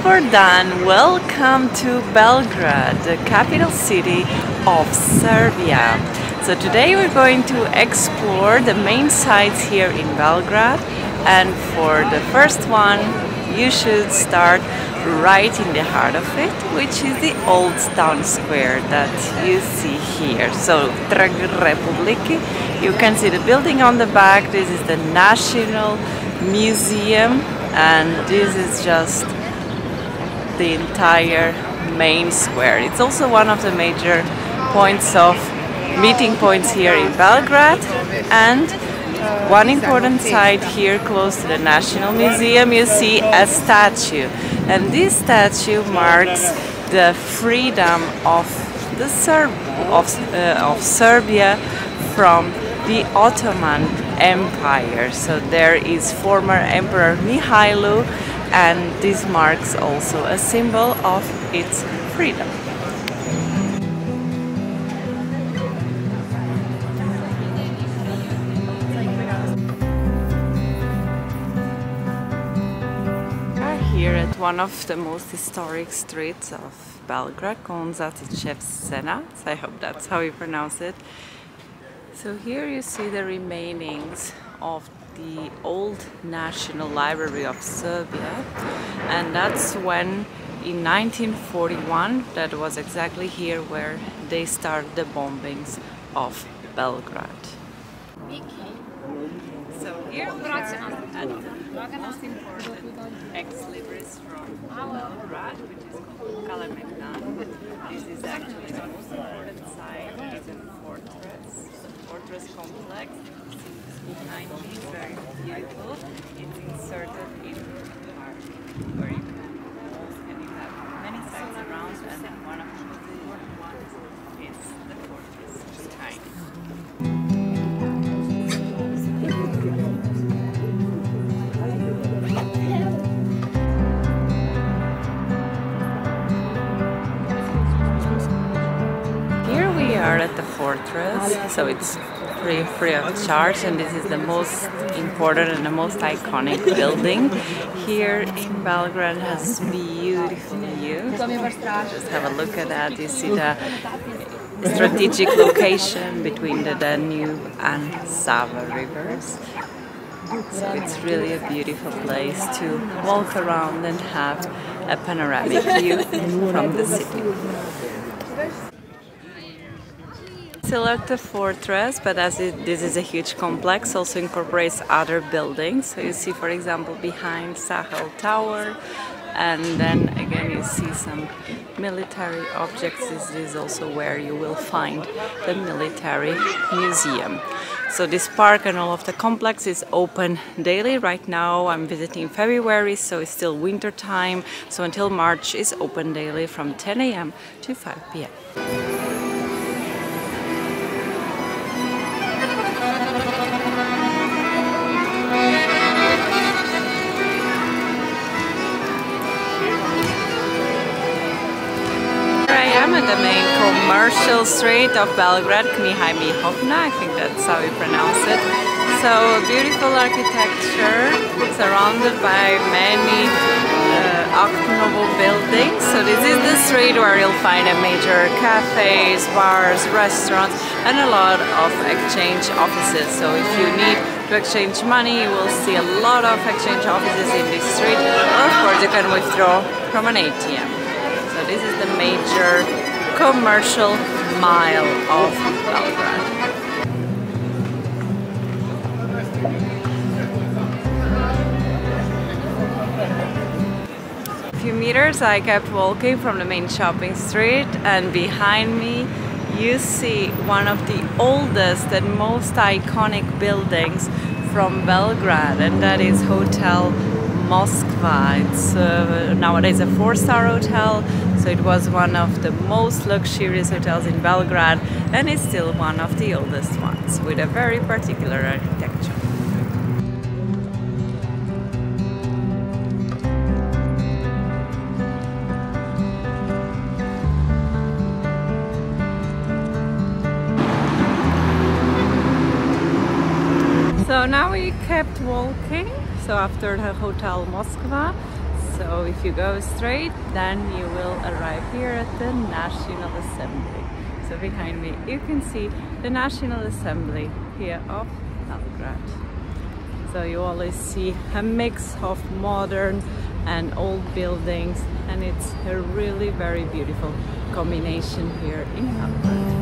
super done. Welcome to Belgrade, the capital city of Serbia. So today we're going to explore the main sites here in Belgrade, and for the first one you should start right in the heart of it, which is the old town square that you see here. So Trg Republiky, you can see the building on the back. This is the National Museum, and this is just the entire main square. It's also one of the major points of meeting points here in Belgrade, and one important site here close to the National Museum, you see a statue, and this statue marks the freedom of the Serbia from the Ottoman Empire. So there is former Emperor Mihailo, and this marks also a symbol of its freedom. Here at one of the most historic streets of Belgrade, Kneza. I hope that's how you pronounce it. So here you see the remainings of the old National Library of Serbia, and that's when in 1941, that was exactly here where they started the bombings of Belgrade. So here we are at the most important ex-libris from Belgrade, which is called Kalemegdan. This is actually the most important site. It's a fortress complex. Behind me is very beautiful. It's inserted in the park where you have many sites around, and one of the most important ones is the fortress behind. Here we are at the fortress, so it's free of charge, and this is the most important and the most iconic building here in Belgrade. Has beautiful views. Just have a look at that. You see the strategic location between the Danube and Sava rivers. So it's really a beautiful place to walk around and have a panoramic view from the city. Still at the fortress, but as this is a huge complex, also incorporates other buildings. So you see, for example, behind Sahel Tower, and then again you see some military objects. This is also where you will find the military museum. So this park and all of the complex is open daily. Right now I'm visiting February, so it's still winter time. So until March is open daily from 10 a.m. to 5 p.m. At the main commercial street of Belgrade, Mihailo, I think that's how you pronounce it. So beautiful architecture, surrounded by many Art Nouveau buildings. So this is the street where you'll find a major cafes, bars, restaurants, and a lot of exchange offices. So if you need to exchange money, you will see a lot of exchange offices in this street. Or of course you can withdraw from an ATM. So this is the major commercial mile of Belgrade. A few meters I kept walking from the main shopping street, and behind me you see one of the oldest and most iconic buildings from Belgrade, and that is Hotel Moskva. It's nowadays a 4-star hotel, so it was one of the most luxurious hotels in Belgrade, and it's still one of the oldest ones with a very particular architecture. So now we kept walking, so after the Hotel Moskva, so So if you go straight, then you will arrive here at the National Assembly. So behind me you can see the National Assembly here of Belgrade. So you always see a mix of modern and old buildings, and it's a really very beautiful combination here in Belgrade.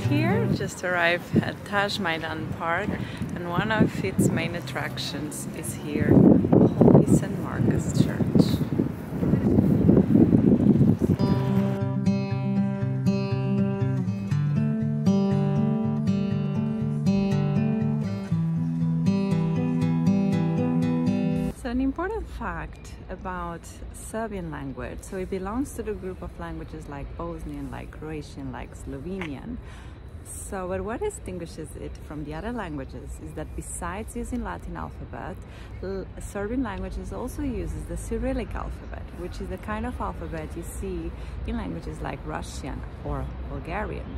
Here just arrived at Taj Maidan Park, and one of its main attractions is here, Holy St. Marcus Church. So an important fact about Serbian language, so it belongs to the group of languages like Bosnian, like Croatian, like Slovenian. So what distinguishes it from the other languages is that besides using Latin alphabet, Serbian languages also uses the Cyrillic alphabet, which is the kind of alphabet you see in languages like Russian or Bulgarian.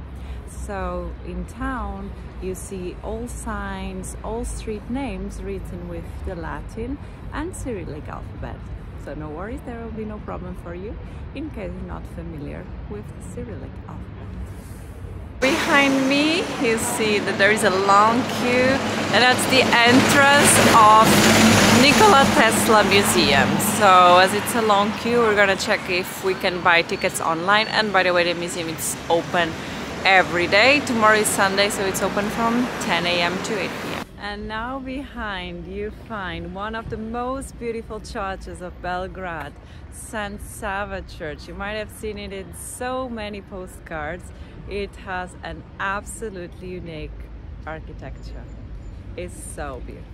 So in town you see all signs, all street names written with the Latin and Cyrillic alphabet. So no worries, there will be no problem for you in case you're not familiar with the Cyrillic alphabet. Behind me you see that there is a long queue, and that's the entrance of Nikola Tesla Museum. So as it's a long queue, we're gonna check if we can buy tickets online. And by the way, the museum is open every day. Tomorrow is Sunday, so it's open from 10 AM to 8 PM. And now behind you find one of the most beautiful churches of Belgrade, St. Sava Church. You might have seen it in so many postcards. It has an absolutely unique architecture. It's so beautiful.